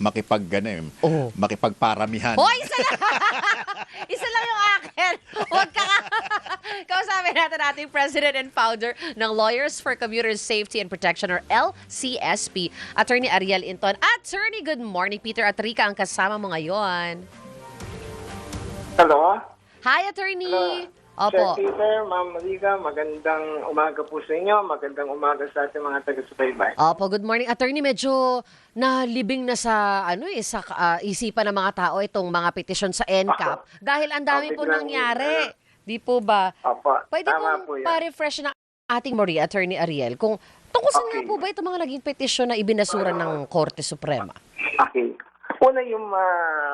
makipagparamihan. Hoy, isa lang! Isa lang yung akin. Huwag ka nga. Kausapin natin ating President and Founder ng Lawyers for Commuter Safety and Protection or LCSP, Attorney Ariel Inton. Attorney, good morning. Peter at Rica ang kasama mo ngayon. Hello? Hi, Attorney. Hello. Opo. Sir Peter, Ma'am Rica, magandang umaga po sa inyo. Magandang umaga sa ating mga taga-subaybay. Opo, good morning. Attorney, medyo nalibing na sa isipan ng mga tao itong mga petisyon sa NCAP dahil ang dami po biglang, nangyari. Di po ba? Opo, Pwede tama po po yan. pa-refresh na ating Maria, Attorney Ariel, kung tungkol saan nga Okay. po ba itong mga naging petisyon na ibinasura ng Korte Suprema? Okay. Una, yung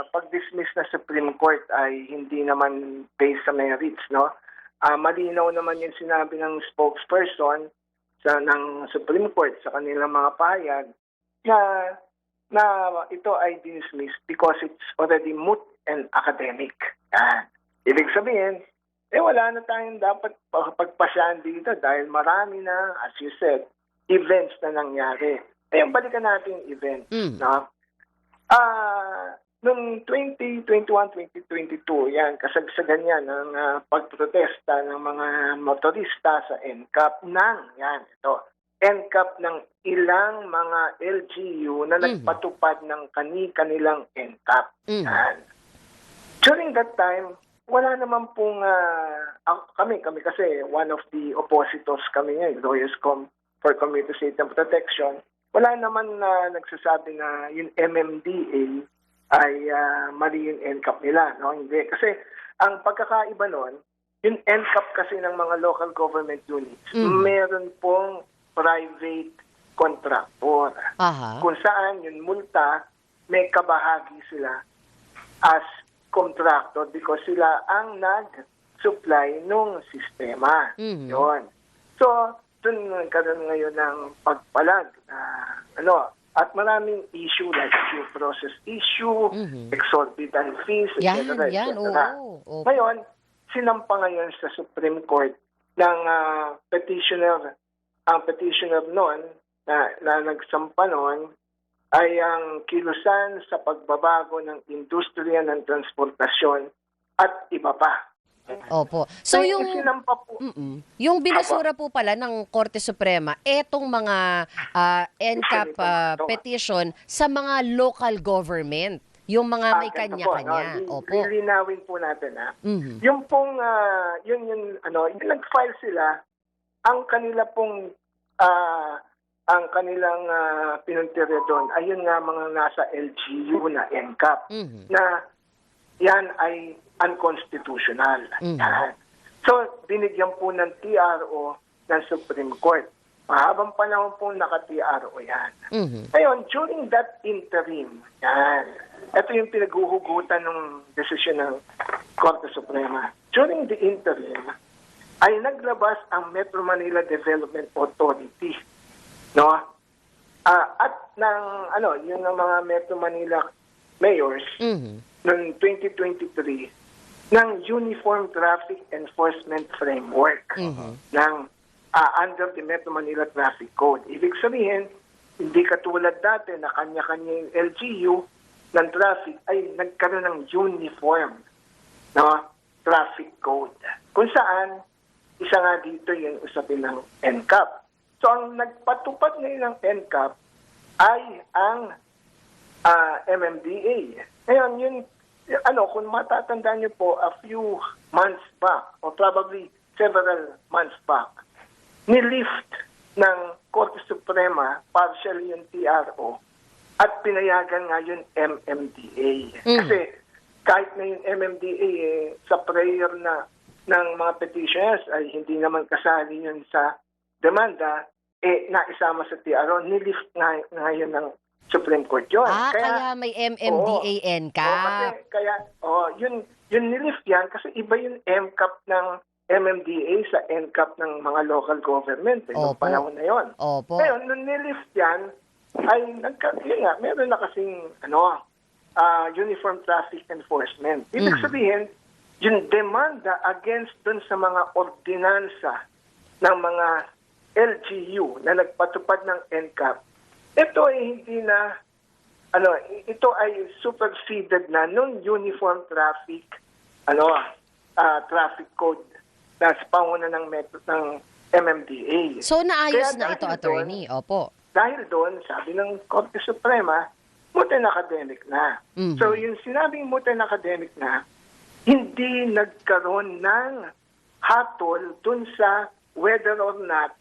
pag-dismiss na Supreme Court ay hindi naman based sa merits, no? Malinaw naman yung sinabi ng spokesperson ng Supreme Court sa kanilang mga pahayag na ito ay dismissed because it's already moot and academic. Ibig sabihin, wala na tayong dapat pagpasyahan dito dahil marami na, as you said, events na nangyari. Ngayon, balikan natin yung event. No? Noong 2021, 2022, yan, kasagsagan yan ng pagprotesta ng mga motorista sa NCAP NCAP ng ilang mga LGU na nagpatupad ng kanilang NCAP. Yan. During that time, wala naman pong, kami kasi one of the oppositors kami ngayon, Lawyers for Commuter Safety and Protection, wala naman na nagsasabi na yung MMDA ay mali yung NCAP nila. No? Hindi. Kasi ang pagkakaiba nun, yung NCAP kasi ng mga local government units, meron pong private contractor. Kung saan yung multa, may kabahagi sila as contractor because sila ang nag-supply nung sistema. Yun. So, doon nagkaroon ngayon ng pagpalag. At maraming issue like due process issue, exorbitant fees, etc. Yan. Oo. Ngayon, sinampa ngayon sa Supreme Court ng petitioner. Ang petitioner noon na nagsampa noon ay ang kilusan sa pagbabago ng industriya ng transportasyon at iba pa. Opo. So yung sinampa po, yung binasura po pala ng Korte Suprema etong mga NCAP petition sa mga local government, yung mga may kanya-kanya. Opo. Lilinawin po natin Yung pong yung nag-file sila, ang kanila pong ang kanilang pinuntirya doon ay yun nga mga nasa LGU na NCAP na yan ay unconstitutional. So, binigyan po ng TRO ng Supreme Court. Mahabang panahon po naka-TRO yan. Ngayon, during that interim, ito yung pinaghuhugutan ng desisyon ng Korte Suprema. During the interim, ay naglabas ang Metro Manila Development Authority. No? At yung mga Metro Manila mayors noong 2023 ng Uniform Traffic Enforcement Framework ng under the Metro Manila Traffic Code. Ibig sabihin, hindi katulad dati na kanya-kanya yung LGU ng traffic ay nagkaroon ng uniform traffic code. Kung saan, isa nga dito yung usapin ng NCAP. So, ang nagpatupad ngayon ng NCAP ay ang MMDA. Ngayon, kung matatandaan niyo po, a few months back, or probably several months back, nilift ng Korte Suprema partially yung TRO at pinayagan nga yung MMDA. Kasi kahit na yung MMDA sa prayer ng mga petitioners ay hindi naman kasali yun sa demanda, naisama sa TRO, nilift ngayon ng Supreme Court yun. Kaya may MMDA NCAP. Yun nilift yan kasi iba yung MCAP ng MMDA sa NCAP ng mga local government noong panahon na yun. Ngayon, nung nilift yan, ay meron na kasing Uniform Traffic Enforcement. Ibig sabihin, yung demanda against dun sa mga ordinansa ng mga LGU na nagpatupad ng NCAP, ito ay hindi na ito ay superseded na nung uniform traffic traffic code na sa panguna ng MMDA. So naayos Kaya na ito, dahil attorney. Opo. Dahil doon, sabi ng Korte Suprema, moot and academic na. Mhm. So yung sinabing moot and academic na, hindi nagkaroon ng hatol dun sa whether or not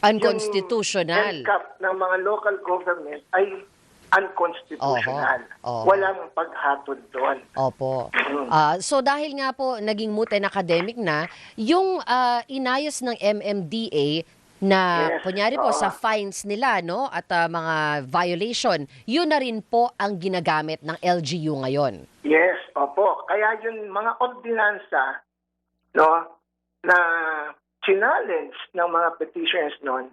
Unconstitutional. yung NCAP ng mga local government ay unconstitutional. Oho. Walang paghatol doon. Opo. Mm. So dahil nga po naging moot and academic na, yung inayos ng MMDA na Yes, kunyari po oo. sa fines nila, no, at mga violation, yun na rin po ang ginagamit ng LGU ngayon. Yes, opo. Kaya yung mga ordinansa, na challenge ng mga petitioners noon,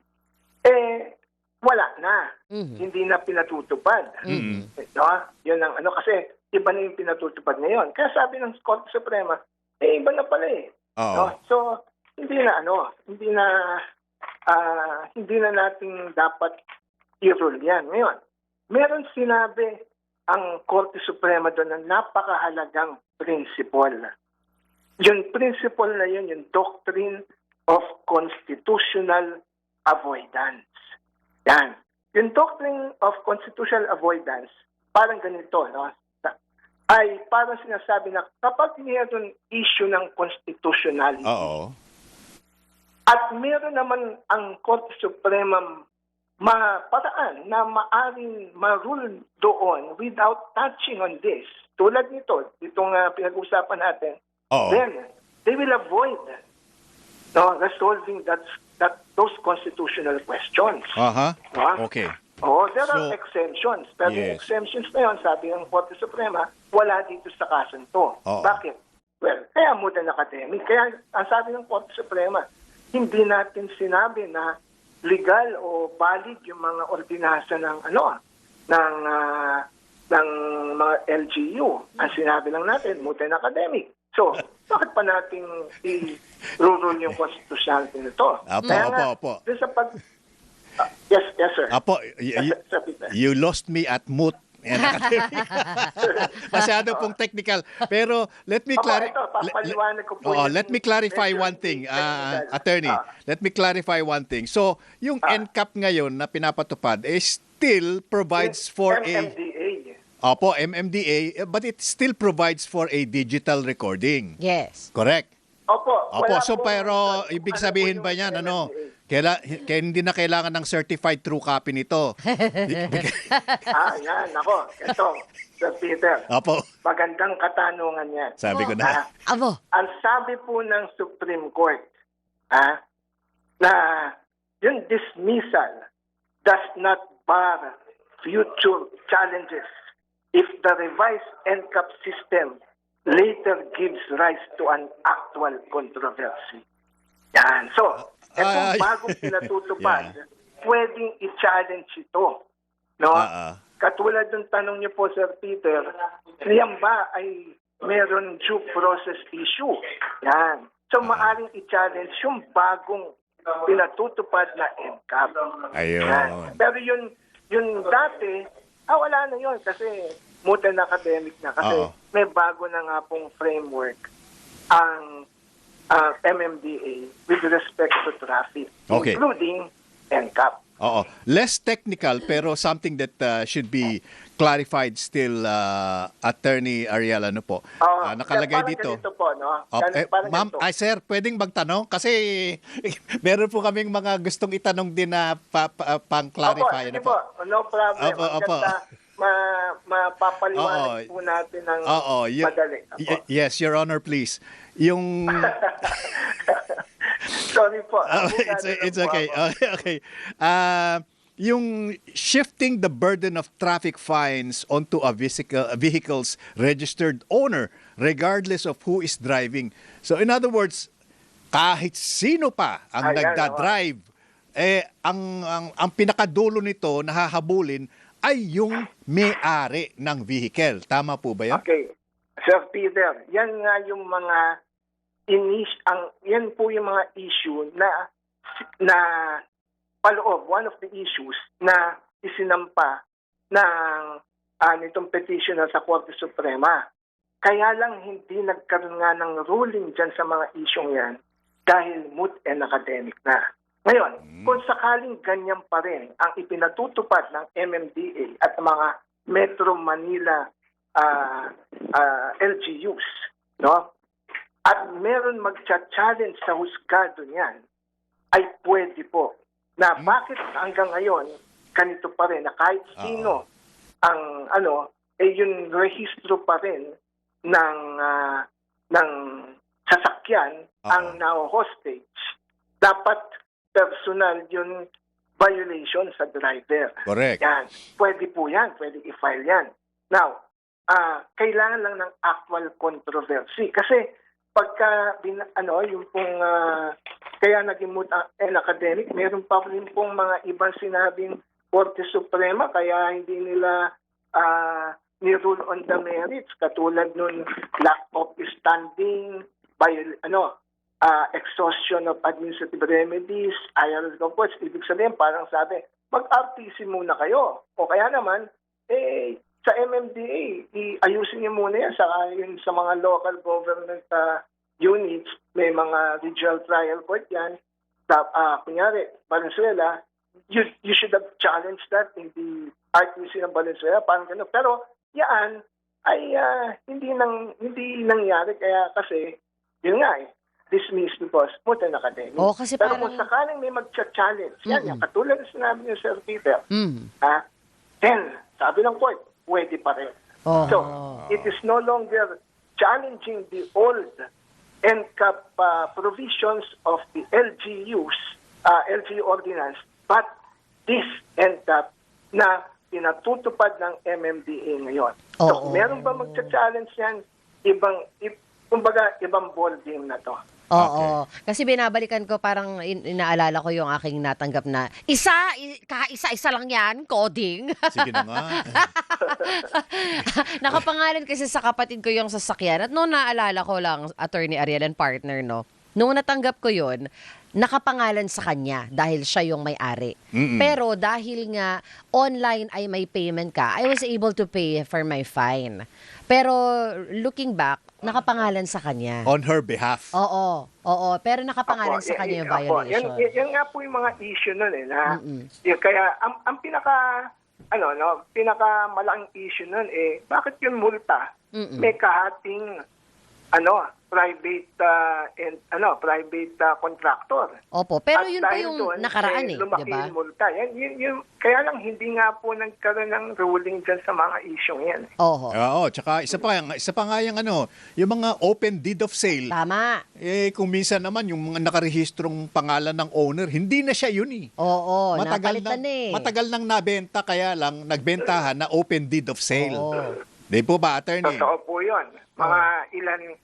wala na. Mhm. Hindi na pinatutupad. Mhm. Yun ang kasi iba na yung pinatutupad ngayon. Kaya sabi ng Korte Suprema, iba na pala eh. Oo. So, hindi na natin dapat i-rule yan. Ngayon, meron sinabi ang Korte Suprema doon na napakahalagang principle. Yung principle na yun, yung doctrine of constitutional avoidance. Yan. Yung doctrine of constitutional avoidance, parang ganito, ay parang sinasabi na kapag mayroon issue ng constitutionality, Oo. at meron naman ang Korte Suprema paraan na maaring ma-rule doon without touching on this, tulad nito, itong pinag-usapan natin, Oo. then they will avoid resolving those constitutional questions. Aha. No? Okay. There are So, exemptions. Pero yung yes. exemptions na yun, sabi ng Korte Suprema, wala dito sa kasong to. Oo. Bakit? Well, kaya moot and academic. Kaya ang sabi ng Korte Suprema, hindi natin sinabi na legal o valid yung mga ordinansa ng mga LGU. Ang sinabi lang natin, moot and academic. So, bakit pa natin i-rule yung constitutionality nito? Apo, Kaya nga, apo. dun sa yes, sir. Apo, Sir Peter. you lost me at moot. Masyado pong technical. Pero let me papaliwanag ko po yung let me clarify medyo one thing, technical. attorney. Let me clarify one thing. So, yung NCAP ngayon na pinapatupad still provides for MMDA. MMDA, but it still provides for a digital recording. Yes. Correct? Opo. wala So pong- pero ibig ano sabihin po ba yung niyan MMDA? hindi na kailangan ng certified true copy nito? Yan. Ako. Ito, Sir Peter. Opo, Magandang katanungan yan. sabi ko na. Abo. Ang sabi po ng Supreme Court, na yung dismissal does not bar future challenges if the revised NCAP system later gives rise to an actual controversy. Yan. So, itong bagong pinatutupad, pwedeng i-challenge ito. No? Katulad ng tanong niyo po, Sir Peter, yan ba ay meron due process issue? Yan. So, maaring i-challenge yung bagong pinatutupad na NCAP. Ayun. Yan. Pero yun dati, wala na yun kasi moot and academic na. Kasi Oo. may bago na nga pong framework ang MMDA with respect to traffic, Okay. including NCAP. Oo. Less technical pero something that should be clarified still, Attorney Ariel, ano po. Nakalagay parang dito. ganito po, no? Parang Ma'am, ganito. sir, pwedeng magtanong? Kasi meron po kaming mga gustong itanong din na pang-clarify. Opo, sige po. No problem. Opo. Mapapaliwanag po natin ng madali. Opo. Yes, Your Honor, please. Yung... Sorry po. It's okay. Okay. Yung shifting the burden of traffic fines onto a vehicle's registered owner regardless of who is driving. So in other words, kahit sino pa ang nagda-drive, ang pinakadulo nito nahahabulin ay yung may-ari ng vehicle. Tama po ba yan? Okay. Sir Peter, yan nga yung mga yan po yung mga issue na paloob, one of the issues na isinampa ng nitong petitioner sa Korte Suprema. Kaya lang hindi nagkaroon nga ng ruling dyan sa mga isyong yan dahil moot and academic na. Ngayon, kung sakaling ganyan pa rin ang ipinatutupad ng MMDA at mga Metro Manila LGUs, no? At meron magcha-challenge sa husgado niyan, ay pwede po. Na bakit hanggang ngayon, ganito pa rin, na kahit sino ang yung rehistro pa rin ng sasakyan ang now-hostage. Dapat personal yung violation sa driver. Correct. Yan. Pwede po yan. Pwede i-file yan. Now, kailangan lang ng actual controversy. Kasi pagka, yung pong, kaya naging moot and academic, meron pa rin pong mga ibang sinabing Korte Suprema, kaya hindi nila ni-rule on the merits, katulad nun lack of standing, exhaustion of administrative remedies, IRS reports. Ibig sabihin, parang sabi, mag-RTC muna kayo. O kaya naman, sa MMDA, ayusin niyo muna yan sa mga local government units, may mga regional trial court yan. Kunyari, Valenzuela, you should have challenged that in the RTC ng Valenzuela, parang gano'n. Pero yan ay hindi nangyari, kaya kasi, yun nga dismissed because moot and academic. Kasi pero parang kung sakaling may mag-challenge, yan, katulad na sinabi ni Sir Peter, then, sabi ng court, pwede pa rin. So, it is no longer challenging the old NCAP provisions of the LGUs, LGU ordinance, but this NCAP na pinatutupad ng MMDA ngayon. So, meron ba magcha-challenge yan? Ibang ball game na to. Oo. Kasi binabalikan ko, parang inaalala ko yung aking natanggap na isa lang yan, coding. Sige na nga. Nakapangalan kasi sa kapatid ko yung sasakyan. At noon naalala ko lang, Attorney Ariel and partner, no? Noong natanggap ko yun, nakapangalan sa kanya dahil siya yung may-ari. Pero dahil nga online ay may payment ka, I was able to pay for my fine. Pero looking back, nakapangalan sa kanya. On her behalf. Oo. Pero nakapangalan sa kanya yung violation. Yan nga po yung mga issue nun kaya ang pinakamalaking issue nun bakit yung multa may kahating private contractor. Opo, pero At yun pa dahil yung doon, nakaraan lumaki di ba? yung multa. Kaya lang hindi nga po nagkaroon ng ruling dyan sa mga issue yan. Oo, tsaka isa pa nga yung yung mga open deed of sale. Tama. Kung minsan naman yung mga nakarehistrong pangalan ng owner, hindi na siya yun eh. Oo, napalitan Matagal nang nabenta, kaya lang nagbentahan na open deed of sale. Di po ba, attorney? Totoo po yun. Mga ilang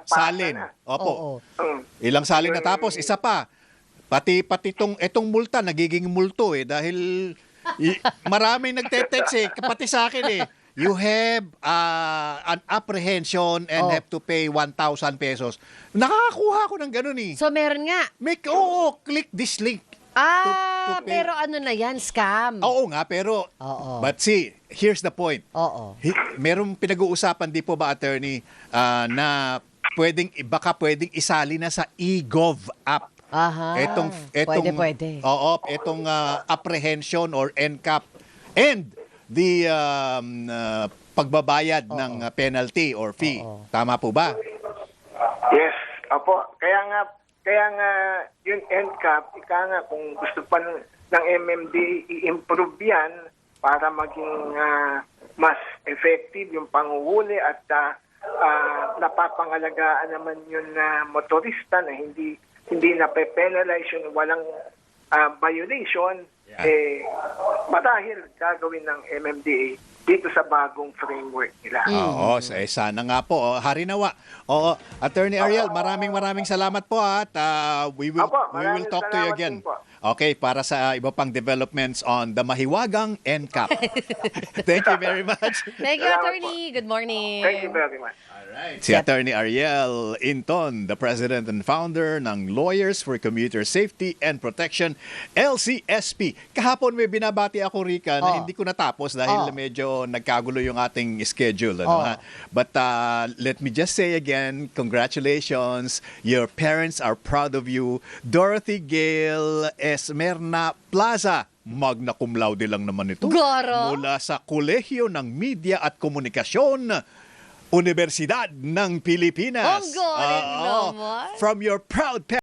pasa salin. na. Opo. Ilang salin na, tapos isa pa. Pati itong multa nagiging multo dahil maraming nagte-text pati sa akin you have an apprehension and have to pay 1,000 pesos. Nakakakuha ko ng ganun So meron nga. Click this link. to pay. Pero ano na yan, scam. Oo nga, pero but see, here's the point. Merong pinag-uusapan di po ba, attorney, na baka pwedeng isali na sa eGov app. Pwede. Oo, itong apprehension or NCAP and the pagbabayad ng penalty or fee. Tama po ba? Yes, opo. Kaya nga yung NCAP, kung gusto pa ng MMD i-improve yan para maging mas effective yung panguhuli at napapangalagaan naman yun na motorista na hindi na-penalize yung walang violation, marahil gagawin ng MMDA dito sa bagong framework nila. Oo, sana nga po. Harinawa. Oo, Attorney Ariel, maraming salamat po at we will talk to you again. Okay, para sa iba pang developments on the mahiwagang NCAP. Thank you very much. Thank you, Salamat Attorney. Good morning. Thank you very much. Si Attorney Ariel Inton, the president and founder ng Lawyers for Commuter Safety and Protection, LCSP. Kahapon may binabati ako, Rika, na hindi ko natapos dahil medyo nagkagulo yung ating schedule. Ha? But let me just say again, congratulations. Your parents are proud of you. Dorothy Gale Esmerna Plaza. Magna cum laude lang naman ito. Goro. Mula sa Kolehiyo ng Media at Komunikasyon, Universidad ng Pilipinas. Ang galing naman. From your proud parents.